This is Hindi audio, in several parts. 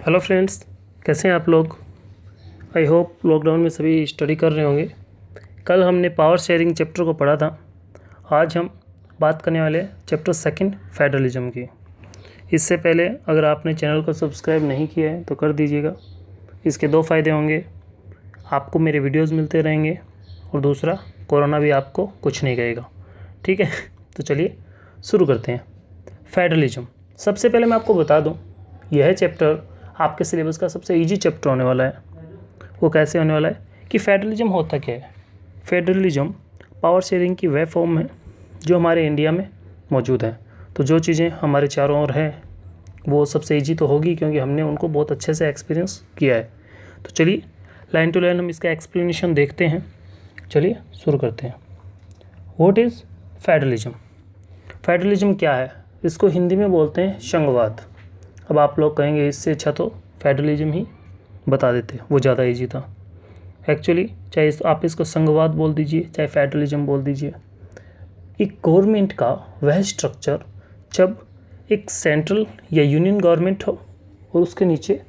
हेलो फ्रेंड्स, कैसे हैं आप लोग। आई होप लॉकडाउन में सभी स्टडी कर रहे होंगे। कल हमने पावर शेयरिंग चैप्टर को पढ़ा था। आज हम बात करने वाले चैप्टर सेकंड फेडरलिज्म की। इससे पहले अगर आपने चैनल को सब्सक्राइब नहीं किया है तो कर दीजिएगा। इसके दो फ़ायदे होंगे, आपको मेरे वीडियोस मिलते रहेंगे और दूसरा कोरोना भी आपको कुछ नहीं कहेगा। ठीक है, तो चलिए शुरू करते हैं। फेडरलिज्म, सबसे पहले मैं आपको बता दूं, यह चैप्टर आपके सिलेबस का सबसे इजी चैप्टर होने वाला है। वो कैसे होने वाला है कि फेडरलिज्म होता क्या है। फेडरलिज्म पावर शेयरिंग की वह फॉर्म है जो हमारे इंडिया में मौजूद है। तो जो चीज़ें हमारे चारों ओर हैं वो सबसे इजी तो होगी, क्योंकि हमने उनको बहुत अच्छे से एक्सपीरियंस किया है। तो चलिए लाइन टू लाइन हम इसका एक्सप्लेनेशन देखते हैं। चलिए शुरू करते हैं। What is federalism. फेडरलिज्म क्या है, इसको हिंदी में बोलते हैं संघवाद। अब आप लोग कहेंगे इससे अच्छा तो फेडरलिज्म ही बता देते, वो ज़्यादा इजी था। एक्चुअली चाहे आप इसको संघवाद बोल दीजिए चाहे फेडरलिज्म बोल दीजिए, एक गवर्नमेंट का वह स्ट्रक्चर जब एक सेंट्रल या यूनियन गवर्नमेंट हो और उसके नीचे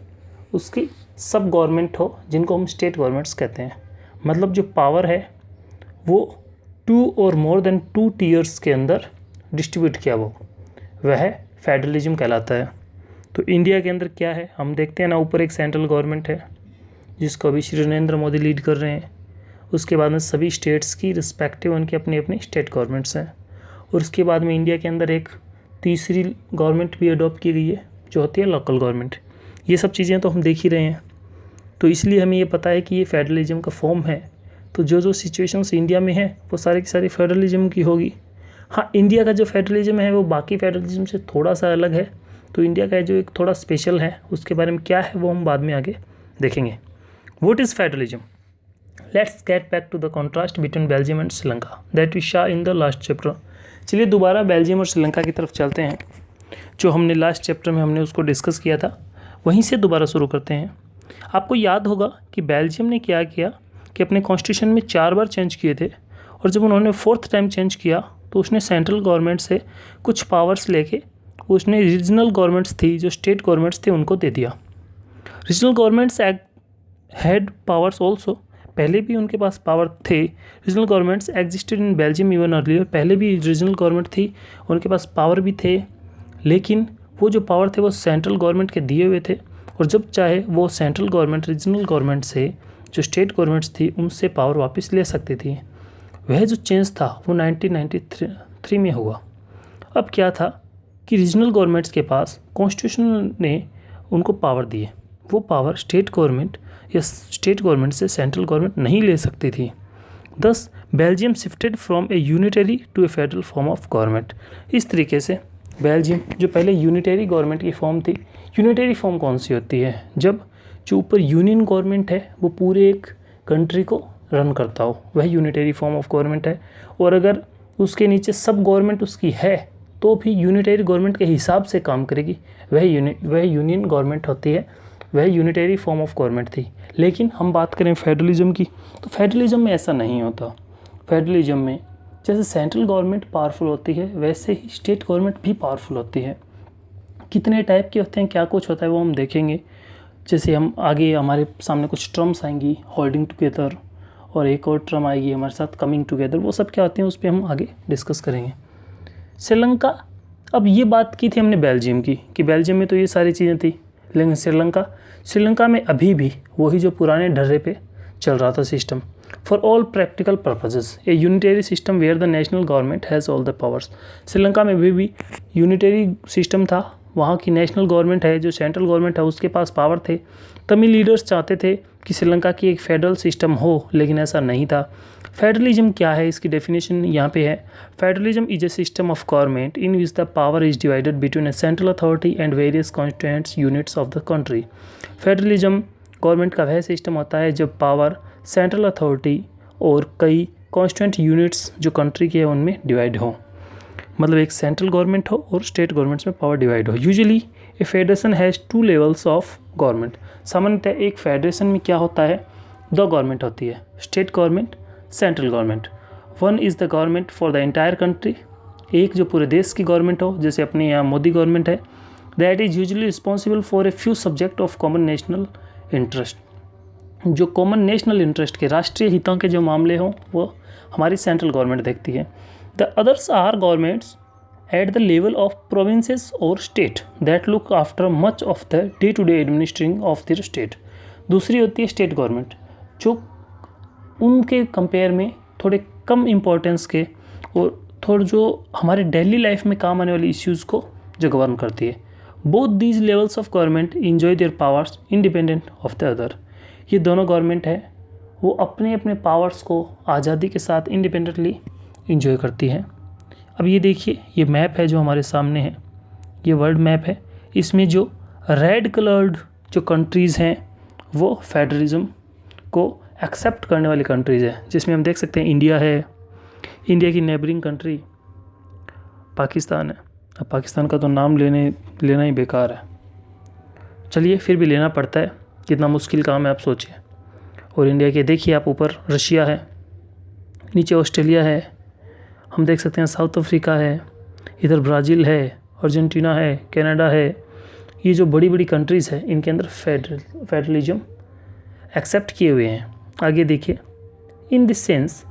उसकी सब गवर्नमेंट हो, जिनको हम स्टेट गवर्नमेंट्स कहते हैं। मतलब जो पावर है वो 2 और मोर देन 2 टीयर्स के अंदर डिस्ट्रीब्यूट किया, वह फेडरलिज्म कहलाता है। तो इंडिया के अंदर क्या है हम देखते हैं ना, ऊपर एक सेंट्रल गवर्नमेंट है जिसको अभी श्री नरेंद्र मोदी लीड कर रहे हैं। उसके बाद में सभी स्टेट्स की रिस्पेक्टिव उनकी अपनी अपनी स्टेट गवर्नमेंट्स हैं। और उसके बाद में इंडिया के अंदर एक तीसरी गवर्नमेंट भी अडॉप्ट की गई है जो होती है लोकल गवर्नमेंट। ये सब चीज़ें तो हम देख ही रहे हैं, तो इसलिए हमें ये पता है कि ये फेडरलिज्म का फॉर्म है। तो जो सिचुएशंस इंडिया में है वो सारी की सारी फेडरलिज्म की होगी। हाँ, इंडिया का जो फेडरलिज्म है वो बाकी फेडरलिज्म से थोड़ा सा अलग है। तो इंडिया का जो एक थोड़ा स्पेशल है उसके बारे में क्या है वो हम बाद में आगे देखेंगे। What is federalism. Let's get back to the contrast between Belgium and Sri Lanka that we saw in the last chapter. चलिए दोबारा बेल्जियम और श्रीलंका की तरफ चलते हैं। जो हमने लास्ट चैप्टर में हमने उसको डिस्कस किया था वहीं से दोबारा शुरू करते हैं। आपको याद होगा कि बेल्जियम ने क्या किया कि अपने कॉन्स्टिट्यूशन में 4 बार चेंज किए थे, और जब उन्होंने 4th टाइम चेंज किया तो उसने सेंट्रल गवर्नमेंट से कुछ पावर्स लेके उसने रीजनल गवर्नमेंट्स थी, जो स्टेट गवर्नमेंट्स थे, उनको दे दिया। Regional governments had powers also, पहले भी उनके पास पावर थे। Regional governments existed in Belgium even earlier, पहले भी रीजनल गवर्नमेंट थी, उनके पास पावर भी थे, लेकिन वो जो पावर थे वो सेंट्रल गवर्नमेंट के दिए हुए थे। और जब चाहे वो सेंट्रल गवर्नमेंट रीजनल गवर्नमेंट से जो स्टेट गवर्नमेंट्स थी उनसे पावर वापस ले सकती थी। वह जो चेंज था वो 1993 में हुआ। अब क्या था कि रीजनल गवर्नमेंट्स के पास कॉन्स्टिट्यूशन ने उनको पावर दिए, वो पावर स्टेट गवर्नमेंट या स्टेट गवर्नमेंट से सेंट्रल गवर्नमेंट नहीं ले सकती थी। Thus Belgium shifted from a unitary to a federal form of government. इस तरीके से बेल्जियम जो पहले यूनिटरी गवर्नमेंट की फॉर्म थी, यूनिटरी फॉर्म कौन सी होती है, जब जो ऊपर यूनियन गवर्नमेंट है वो पूरे एक कंट्री को रन करता हो, वह यूनिटरी फॉर्म ऑफ गवर्नमेंट है। और अगर उसके नीचे सब गवर्नमेंट उसकी है तो भी यूनिटरी गवर्नमेंट के हिसाब से काम करेगी, वह यूनियन गवर्नमेंट होती है, वह यूनिटरी फॉर्म ऑफ गवर्नमेंट थी। लेकिन हम बात करें फेडरलिज्म की तो फेडरलिज्म में ऐसा नहीं होता। फेडरलिज्म में जैसे सेंट्रल गवर्नमेंट पावरफुल होती है वैसे ही स्टेट गवर्नमेंट भी पावरफुल होती है। कितने टाइप के होते हैं, क्या कुछ होता है वो हम देखेंगे। जैसे हम आगे हमारे सामने कुछ टर्म्स आएंगी, होल्डिंग टुगेदर, और एक और टर्म आएगी हमारे साथ कमिंग टुगेदर, वो सब क्या होते हैं उस पर हम आगे डिस्कस करेंगे। श्रीलंका, अब ये बात की थी हमने बेल्जियम की कि बेल्जियम में तो ये सारी चीज़ें थी, लेकिन श्रीलंका में अभी भी वही जो पुराने ढर्रे पे चल रहा था system. For all practical purposes a unitary system where the national government has all the powers. Sri Lanka में भी यूनिटरी सिस्टम था, वहाँ की नेशनल गवर्नमेंट है, जो सेंट्रल गवर्नमेंट है उसके पास पावर थे। तमिल लीडर्स चाहते थे कि श्रीलंका की एक फेडरल सिस्टम हो, लेकिन ऐसा नहीं था। फेडरलिज्म क्या है, इसकी डेफिनेशन यहाँ पे है। Federalism is a system of government in which the power is divided between A central authority and various constituents units of the country. Federalism government का वह सिस्टम होता है जब पावर सेंट्रल अथॉरिटी और कई कॉन्स्टिट्यूएंट यूनिट्स जो कंट्री के हैं उनमें डिवाइड हो, मतलब एक सेंट्रल गवर्नमेंट हो और स्टेट गवर्नमेंट्स में पावर डिवाइड हो। Usually A federation has 2 levels of government. सामान्यतः एक फेडरेशन में क्या होता है, 2 गवर्नमेंट होती है, state government, central government. One is the government for the entire country, एक जो पूरे देश की गवर्नमेंट हो, जैसे अपने यहाँ मोदी गवर्नमेंट है। That is usually responsible for a few subject of common national interest. जो कॉमन नेशनल इंटरेस्ट के, राष्ट्रीय हितों के जो मामले हों वो हमारी सेंट्रल गवर्नमेंट देखती है। The others are governments at the level of provinces और state that look after much of the day to day administering of their state. दूसरी होती है स्टेट गवर्नमेंट, जो उनके कंपेयर में थोड़े कम इम्पोर्टेंस के और थोड़े जो हमारे डेली लाइफ में काम आने वाली इश्यूज़ को जो गवर्न करती है। Both these levels of government enjoy there powers independent of the other. ये दोनों गवर्नमेंट है वो अपने अपने पावर्स को आज़ादी के साथ इंडिपेंडेंटली इंजॉय करती है। अब ये देखिए, ये मैप है जो हमारे सामने है, ये वर्ल्ड मैप है। इसमें जो रेड कलर्ड जो कंट्रीज़ हैं वो फेडरलिज्म को एक्सेप्ट करने वाली कंट्रीज़ है, जिसमें हम देख सकते हैं इंडिया है, इंडिया की नेबरिंग कंट्री पाकिस्तान है। अब पाकिस्तान का तो नाम लेना ही बेकार है, चलिए फिर भी लेना पड़ता है, कितना मुश्किल काम है आप सोचिए। और इंडिया के देखिए आप, ऊपर रशिया है, नीचे ऑस्ट्रेलिया है, हम देख सकते हैं साउथ अफ्रीका है, इधर ब्राज़ील है, अर्जेंटीना है, कनाडा है। ये जो बड़ी बड़ी कंट्रीज़ है इनके अंदर फेडरलिज्म एक्सेप्ट किए हुए हैं। आगे देखिए, in this sense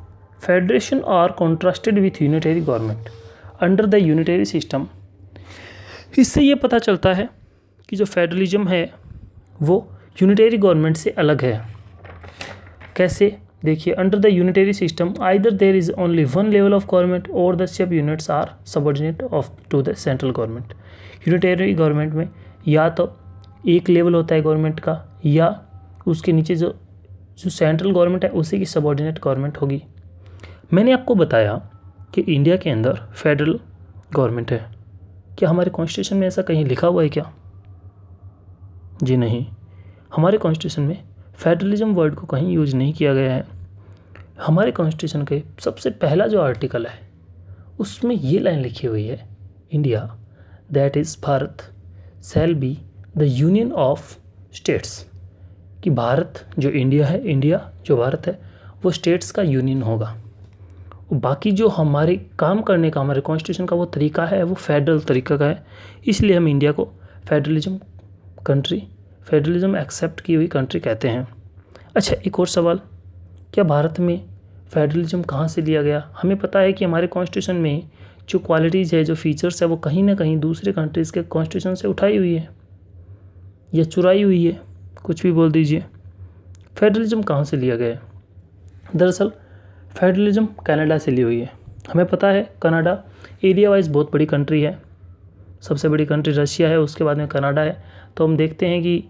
federation are contrasted with unitary government under the unitary system. इससे ये पता चलता है कि जो फेडरलिज्म है वो यूनिटरी गवर्नमेंट से अलग है। कैसे? देखिए, under the unitary system either there is only one level of government और the sub units are subordinate of to the central government. Unitary government में या तो एक लेवल होता है गवर्नमेंट का, या उसके नीचे जो सेंट्रल गवर्नमेंट है उसी की सबऑर्डिनेट गवर्नमेंट होगी। मैंने आपको बताया कि इंडिया के अंदर फेडरल गवर्नमेंट है। क्या हमारे कॉन्स्टिट्यूशन में ऐसा कहीं लिखा हुआ है क्या? जी नहीं, हमारे कॉन्स्टिट्यूशन में फेडरलिज्म वर्ड को कहीं यूज नहीं किया गया है। हमारे कॉन्स्टिट्यूशन के सबसे पहला जो आर्टिकल है उसमें ये लाइन लिखी हुई है, India that is Bharat shall be the union of states, कि भारत जो इंडिया है, इंडिया जो भारत है वो स्टेट्स का यूनियन होगा। बाकी जो हमारे काम करने का, हमारे कॉन्स्टिट्यूशन का वो तरीका है वो फेडरल तरीका का है, इसलिए हम इंडिया को फेडरलिज्म एक्सेप्ट की हुई कंट्री कहते हैं। अच्छा, एक और सवाल, क्या भारत में फेडरलिज्म कहाँ से लिया गया? हमें पता है कि हमारे कॉन्स्टिट्यूशन में जो क्वालिटीज़ है, जो फीचर्स है वो कहीं ना कहीं दूसरे कंट्रीज़ के कॉन्स्टिट्यूशन से उठाई हुई है या चुराई हुई है, कुछ भी बोल दीजिए। फेडरलिज्म कहाँ से लिया गया है? दरअसल फेडरलिज्म कनाडा से ली हुई है। हमें पता है कनाडा एरिया वाइज बहुत बड़ी कंट्री है, सबसे बड़ी कंट्री रशिया है, उसके बाद में कनाडा है। तो हम देखते हैं कि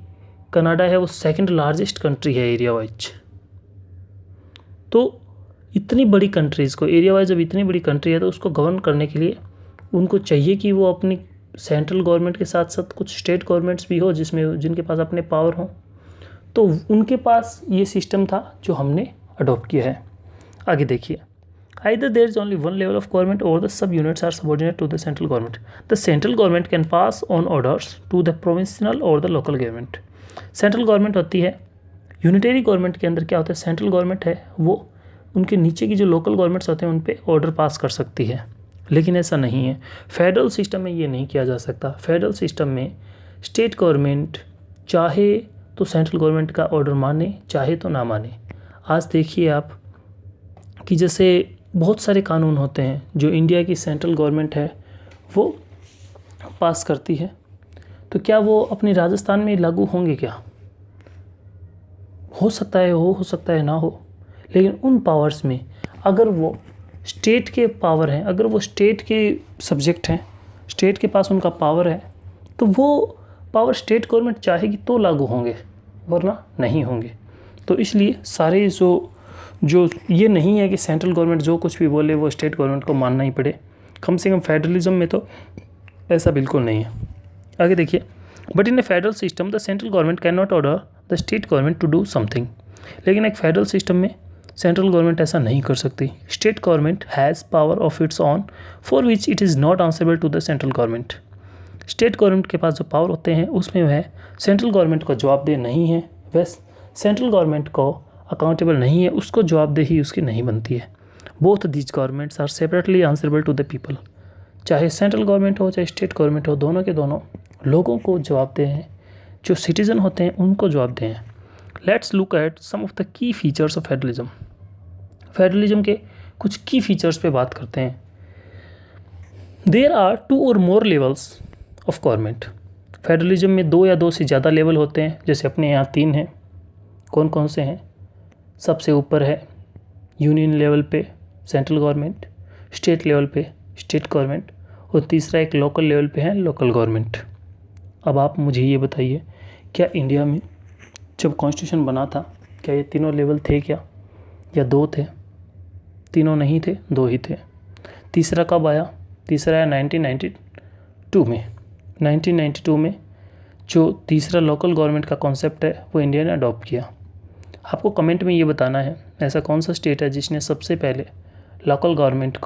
कनाडा है वो सेकंड लार्जेस्ट कंट्री है एरिया वाइज। तो इतनी बड़ी कंट्रीज़ को एरिया वाइज, जब इतनी बड़ी कंट्री है तो उसको गवर्न करने के लिए उनको चाहिए कि वो अपनी सेंट्रल गवर्नमेंट के साथ साथ कुछ स्टेट गवर्नमेंट्स भी हो जिनके पास अपने पावर हों। तो उनके पास ये सिस्टम था जो हमने अडॉप्ट किया है। आगे देखिए, either there is only one level of government or the sub-units are subordinate to the central government. The central government can pass on orders to the provincial or the local government. Central government होती है, यूनिटरी गवर्नमेंट के अंदर क्या होता है, सेंट्रल गवर्नमेंट है वो उनके नीचे की जो लोकल गवर्नमेंट्स होते हैं उन पे ऑर्डर पास कर सकती है, लेकिन ऐसा नहीं है फेडरल सिस्टम में। ये नहीं किया जा सकता। फेडरल सिस्टम में स्टेट गवर्नमेंट चाहे तो सेंट्रल गवर्नमेंट का ऑर्डर माने, चाहे तो ना माने। आज देखिए आप कि जैसे बहुत सारे कानून होते हैं जो इंडिया की सेंट्रल गवर्नमेंट है वो पास करती है, तो क्या वो अपनी राजस्थान में लागू होंगे? क्या हो सकता है हो सकता है ना हो, लेकिन उन पावर्स में अगर वो स्टेट के पावर हैं, अगर वो स्टेट के सब्जेक्ट हैं, स्टेट के पास उनका पावर है, तो वो पावर स्टेट गवर्नमेंट चाहेगी तो लागू होंगे, वरना नहीं होंगे। तो इसलिए सारे जो ये नहीं है कि सेंट्रल गवर्नमेंट जो कुछ भी बोले वो स्टेट गवर्नमेंट को मानना ही पड़े। कम से कम फेडरलिज्म में तो ऐसा बिल्कुल नहीं है। आगे देखिए, but in a federal system the central government can not order the state government to do something. लेकिन एक फेडरल सिस्टम में सेंट्रल गवर्नमेंट ऐसा नहीं कर सकती। State government has power of its own for which it is not answerable to the central government. State government के पास जो पावर होते हैं उसमें वह सेंट्रल गवर्नमेंट को जवाबदेह नहीं है, वह सेंट्रल गवर्नमेंट को अकाउंटेबल नहीं है, उसको जवाबदेही उसकी नहीं बनती है। Both these governments are separately answerable to the people. चाहे सेंट्रल गवर्नमेंट हो चाहे स्टेट गवर्नमेंट हो, दोनों के दोनों लोगों को जवाबदेह हैं, जो सिटीज़न होते हैं उनको जवाबदेह हैं। Let's look at some of the key features of federalism. Federalism के कुछ की फीचर्स पे बात करते हैं। देयर आर 2 और मोर लेवल्स ऑफ गवर्नमेंट। फेडरलिज्म में 2 या 2 से ज़्यादा लेवल होते हैं, जैसे अपने यहाँ 3 हैं। कौन कौन से हैं? सबसे ऊपर है यूनियन लेवल पे सेंट्रल गवर्नमेंट, स्टेट लेवल पे स्टेट गवर्नमेंट, और तीसरा एक लोकल लेवल पे है लोकल गवर्नमेंट। अब आप मुझे ये बताइए, क्या इंडिया में जब कॉन्स्टिट्यूशन बना था क्या ये तीनों लेवल थे क्या, या 2 थे? तीनों नहीं थे, 2 ही थे। तीसरा कब आया? तीसरा आया 1992 में। 1992 में जो तीसरा लोकल गवर्नमेंट का कॉन्सेप्ट है वो इंडिया ने अडॉप्ट किया। आपको कमेंट में ये बताना है ऐसा कौन सा स्टेट है जिसने सबसे पहले लोकल गवर्नमेंट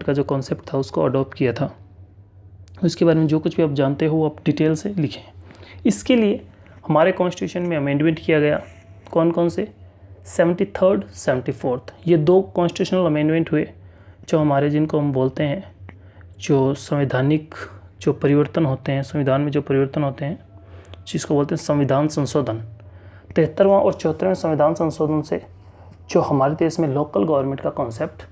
का जो कॉन्सेप्ट था उसको अडॉप्ट किया था। उसके बारे में जो कुछ भी आप जानते हो आप डिटेल से लिखें। इसके लिए हमारे कॉन्स्टिट्यूशन में अमेंडमेंट किया गया। कौन कौन से? 73rd 74th, ये 2 कॉन्स्टिट्यूशनल अमेंडमेंट हुए जो हमारे, जिनको हम बोलते हैं जो संवैधानिक जो परिवर्तन होते हैं, संविधान में जो परिवर्तन होते हैं, जिसको बोलते हैं संविधान संशोधन। 73वां और 74वें संविधान संशोधन से जो हमारे देश में लोकल गवर्नमेंट का कॉन्सेप्ट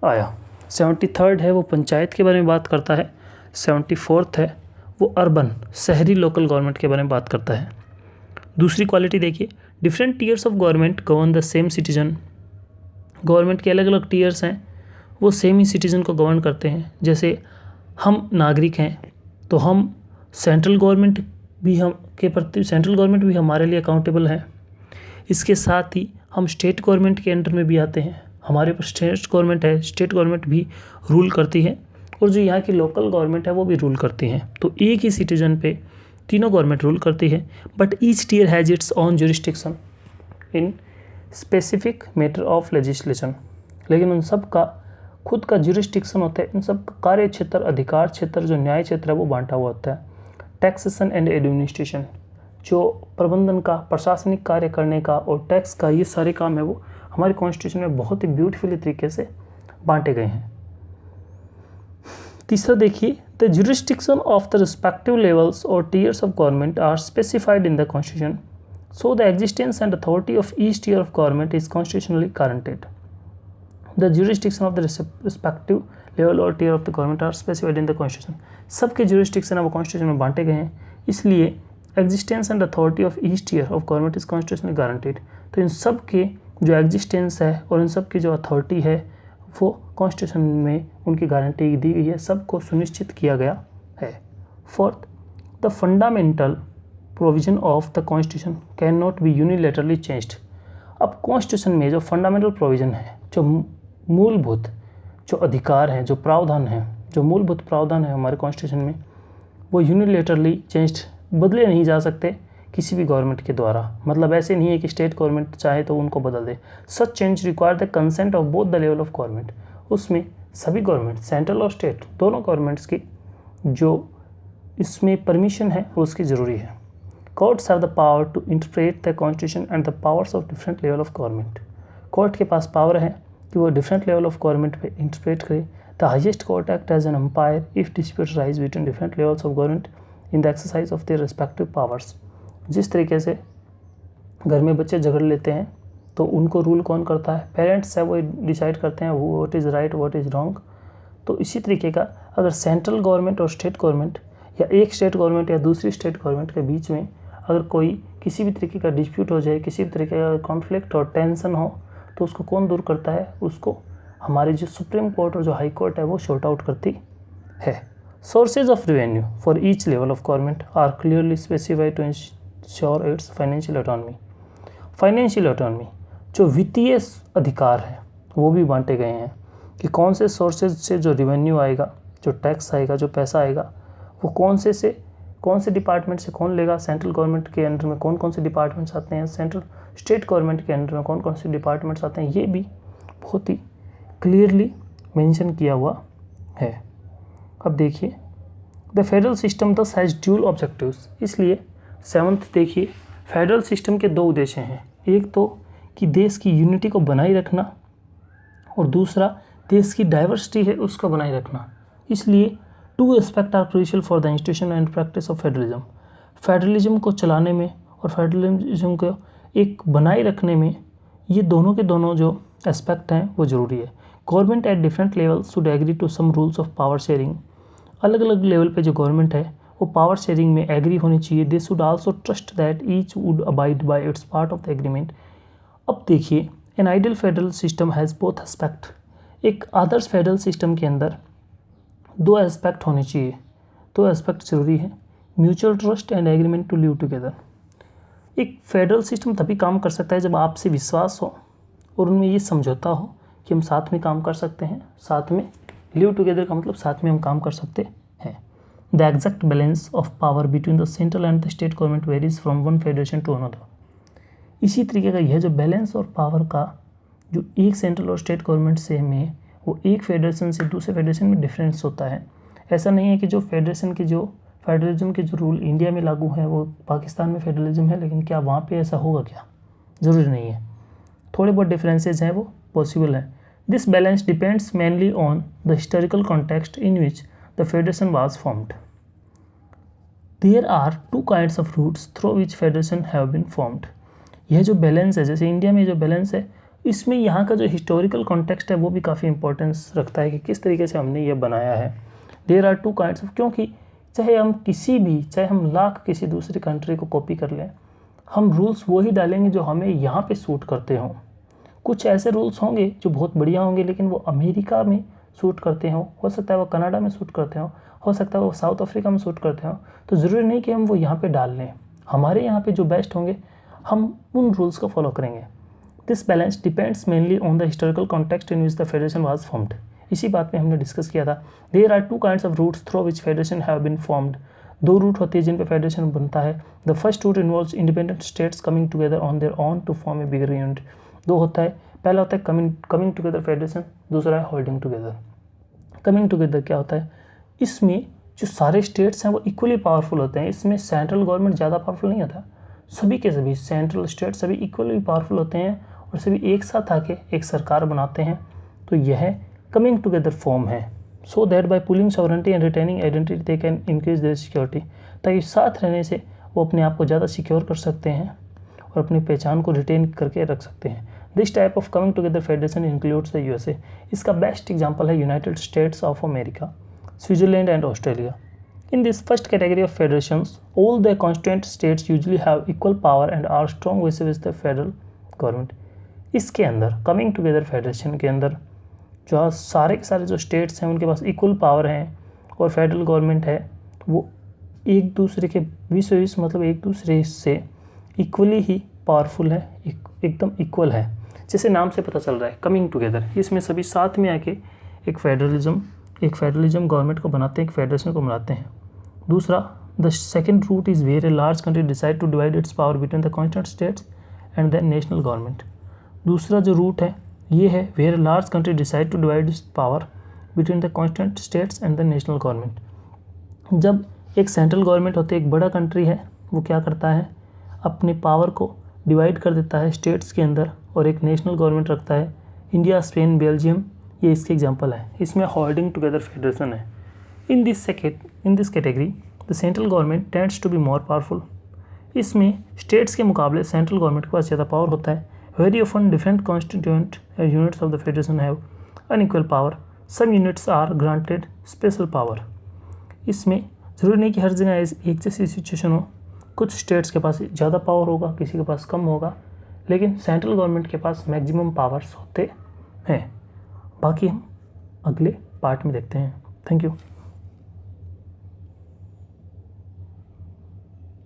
आया। 73rd है वो पंचायत के बारे में बात करता है। 74th है वो अर्बन शहरी लोकल गवर्नमेंट के बारे में बात करता है। दूसरी क्वालिटी देखिए, different tears of government govern the same citizen. Government के अलग अलग टीयर्स हैं, वो सेम ही सिटीजन को गवर्न करते हैं। जैसे हम नागरिक हैं तो हम सेंट्रल गवर्नमेंट भी हमारे लिए अकाउंटेबल है। इसके साथ ही हम स्टेट गवर्नमेंट के अंडर में भी आते हैं। हमारे पास स्टेट गवर्नमेंट है, स्टेट गवर्नमेंट भी रूल करती है, और जो यहाँ की लोकल गवर्नमेंट है वो भी रूल करती हैं। तो एक ही सिटीजन पे तीनों गवर्नमेंट रूल करती है, but each tier has its own jurisdiction in specific matter of legislation. लेकिन उन सब का खुद का जुरिस्डिक्शन होता है, इन सब का कार्य क्षेत्र, अधिकार क्षेत्र, जो न्याय क्षेत्र है वो बांटा हुआ होता है। टैक्सेशन एंड एडमिनिस्ट्रेशन, जो प्रबंधन का, प्रशासनिक कार्य करने का और टैक्स का, ये सारे काम है वो हमारे कॉन्स्टिट्यूशन में बहुत ही ब्यूटीफुली तरीके से बांटे गए हैं। तीसरा देखिए, the jurisdiction of the respective levels और tiers of government are specified in the constitution, so the existence and authority of each tier of government is constitutionally guaranteed. The jurisdiction of the respective level और tier of the government are specified in the constitution. सबके जुरिस्डिक्शन है वो कॉन्स्टिट्यूशन में बांटे गए हैं, इसलिए existence and authority of each tier of government is constitutionally guaranteed. तो इन सब के जो एग्जिस्टेंस है और इन सब की जो अथॉरिटी है वो कॉन्स्टिट्यूशन में उनकी गारंटी दी गई है, सबको सुनिश्चित किया गया है। Fourth, the fundamental provision of the constitution can not be unilaterally changed. अब कॉन्स्टिट्यूशन में जो फंडामेंटल प्रोविजन है, जो मूलभूत जो अधिकार हैं, जो प्रावधान हैं, जो मूलभूत प्रावधान है हमारे कॉन्स्टिट्यूशन में, वो यूनिलेटरली चेंज्ड, बदले नहीं जा सकते किसी भी गवर्नमेंट के द्वारा। मतलब ऐसे नहीं है कि स्टेट गवर्नमेंट चाहे तो उनको बदल दे। Such change require the consent of both the level of government. उसमें सभी गवर्नमेंट, सेंट्रल और स्टेट, दोनों गवर्नमेंट्स की जो इसमें परमिशन है वो उसकी ज़रूरी है। Courts have the power to interpret the constitution and the powers of different level of government. Court के पास पावर है कि वो डिफरेंट लेवल ऑफ गवर्नमेंट पे इंटरप्रेट करे। The highest court act as an empire if dispute rise between different levels of government in the exercise of their respective powers. जिस तरीके से घर में बच्चे झगड़ लेते हैं तो उनको रूल कौन करता है? पेरेंट्स है, वो डिसाइड करते हैं what is right what is wrong. तो इसी तरीके का अगर सेंट्रल गवर्नमेंट और स्टेट गवर्नमेंट या एक स्टेट गवर्नमेंट या दूसरी स्टेट गवर्नमेंट के बीच में अगर कोई किसी भी तरीके का डिस्प्यूट हो जाए, किसी भी तरीके का कॉन्फ्लिक्ट और टेंशन हो, तो उसको कौन दूर करता है? उसको हमारी जो सुप्रीम कोर्ट और जो हाई कोर्ट है वो सॉर्ट आउट करती है। Sources of revenue for each level of government are clearly specified to ensure its financial autonomy. Financial autonomy, जो वित्तीय अधिकार है वो भी बांटे गए हैं कि कौन से सोर्सेज से जो रेवेन्यू आएगा, जो टैक्स आएगा, जो पैसा आएगा, वो कौन से डिपार्टमेंट से कौन लेगा। सेंट्रल गवर्नमेंट के अंडर में कौन कौन से डिपार्टमेंट्स आते हैं, सेंट्रल स्टेट गवर्नमेंट के अंडर में कौन कौन से डिपार्टमेंट्स आते हैं, ये भी बहुत ही क्लियरली मेंशन किया हुआ है। अब देखिए, द फेडरल सिस्टम दस हैज़ ड्यूल ऑब्जेक्टिव्स। इसलिए 7th देखिए, फेडरल सिस्टम के 2 उद्देश्य हैं। एक तो कि देश की यूनिटी को बनाए रखना और दूसरा देश की डाइवर्सिटी है उसको बनाए रखना। इसलिए two aspect are crucial for the institution and practice of federalism. Federalism को चलाने में और फेडरलिज्म को एक बनाए रखने में ये दोनों के दोनों जो एस्पेक्ट हैं वो ज़रूरी है। Government at different level should agree to some rules of power sharing. अलग अलग लेवल पे जो गवर्नमेंट है वो पावर शेयरिंग में एग्री होनी चाहिए। They should also trust that each would abide by it's part of the agreement. अब देखिए, an ideal federal system has both aspect. एक आदर्श फेडरल सिस्टम के अंदर दो एस्पेक्ट होने चाहिए, दो एस्पेक्ट जरूरी है, mutual trust and agreement to live together. एक फेडरल सिस्टम तभी काम कर सकता है जब आपसे विश्वास हो और उनमें ये समझौता हो कि हम साथ में काम कर सकते हैं। साथ में लिव टुगेदर का मतलब साथ में हम काम कर सकते हैं। The exact balance of power between the central and the state government varies from one federation to another. इसी तरीके का यह जो बैलेंस और पावर का जो एक सेंट्रल और स्टेट गवर्नमेंट से में वो एक फेडरेशन से दूसरे फेडरेशन में डिफरेंस होता है। ऐसा नहीं है कि जो फेडरलिज्म के जो रूल इंडिया में लागू हैं वो पाकिस्तान में फेडरलिज्म है, लेकिन क्या वहाँ पे ऐसा होगा? क्या ज़रूरी नहीं है। थोड़े बहुत डिफरेंसेस हैं वो पॉसिबल है। This balance depends mainly on the historical context in which the federation was formed. There are two kinds of routes through which federation have been formed. यह जो बैलेंस है, जैसे इंडिया में जो बैलेंस है, इसमें यहाँ का जो हिस्टोरिकल कॉन्टेक्स्ट है वो भी काफ़ी इंपॉर्टेंस रखता है कि किस तरीके से हमने ये बनाया है। There are two kinds of, क्योंकि चाहे हम लाख किसी दूसरी कंट्री को कॉपी कर लें, हम रूल्स वही डालेंगे जो हमें यहाँ पे सूट करते हों। कुछ ऐसे रूल्स होंगे जो बहुत बढ़िया होंगे लेकिन वो अमेरिका में सूट करते हो सकता है वो कनाडा में सूट करते हो सकता है वो साउथ अफ्रीका में सूट करते हो, तो ज़रूरी नहीं कि हम वो यहाँ पे डाल लें। हमारे यहाँ पे जो बेस्ट होंगे हम उन रूल्स को फॉलो करेंगे। This balance depends mainly on the historical context in which the federation was formed. इसी बात पे हमने डिस्कस किया था। There are two kinds of routes through which federation have been formed. दो रूट होती है जिन पे फेडरेशन बनता है। The first route involves independent states coming together on their own to form a bigger unit. दो होता है, पहला होता है कमिंग टुगेदर फेडरेशन, दूसरा है होल्डिंग टुगेदर। कमिंग टुगेदर क्या होता है? इसमें जो सारे स्टेट्स हैं वो इक्वली पावरफुल होते हैं। इसमें सेंट्रल गवर्नमेंट ज़्यादा पावरफुल नहीं होता, सभी के सभी सेंट्रल स्टेट सभी इक्वली पावरफुल होते हैं और सभी एक साथ आके एक सरकार बनाते हैं। तो यह कमिंग टुगेदर फॉर्म है। So that bye pulling sovereignty and retaining identity they can increase their security. ताकि साथ रहने से वो अपने आप को ज़्यादा सिक्योर कर सकते हैं और अपनी पहचान को रिटेन करके रख सकते हैं। This type of coming together federation includes the USA. इसका बेस्ट एग्जाम्पल है United states of America, Switzerland and Australia. In this first category of federations, all the constituent states usually have equal power and are strong vis-a-vis the federal government. इसके अंदर कमिंग टुगेदर फेडरेशन के अंदर जो सारे के सारे जो स्टेट्स हैं उनके पास इक्वल पावर हैं और फेडरल गवर्नमेंट है वो एक दूसरे के बीच मतलब एक दूसरे से इक्वली ही पावरफुल है, एकदम इक्वल है। जैसे नाम से पता चल रहा है कमिंग टुगेदर, इसमें सभी साथ में आके एक फेडरलिज्म गवर्नमेंट को बनाते हैं, एक फेडरेशन को बनाते हैं। दूसरा, the second route is where a large country decide to divide its power between the constituent states and the national government. दूसरा जो रूट है ये है where a large country decide to divide its power between the constituent states and the national government. जब एक सेंट्रल गवर्नमेंट होती है, एक बड़ा कंट्री है, वो क्या करता है अपने पावर को डिवाइड कर देता है स्टेट्स के अंदर और एक नेशनल गवर्नमेंट रखता है। इंडिया, स्पेन, बेल्जियम ये इसके एग्जांपल है। इसमें होल्डिंग टुगेदर फेडरेशन है। In this category, the central government tends to be more powerful. इसमें स्टेट्स के मुकाबले सेंट्रल गवर्नमेंट के पास ज़्यादा पावर होता है। Very often different constituent units of the federation have unequal power. Some units are granted special power. इसमें ज़रूरी नहीं कि हर जगह एक जैसी सिचुएशन हो। कुछ स्टेट्स के पास ज़्यादा पावर होगा, किसी के पास कम होगा, लेकिन सेंट्रल गवर्नमेंट के पास मैक्सिमम पावर्स होते हैं। बाकी हम अगले पार्ट में देखते हैं। Thank you.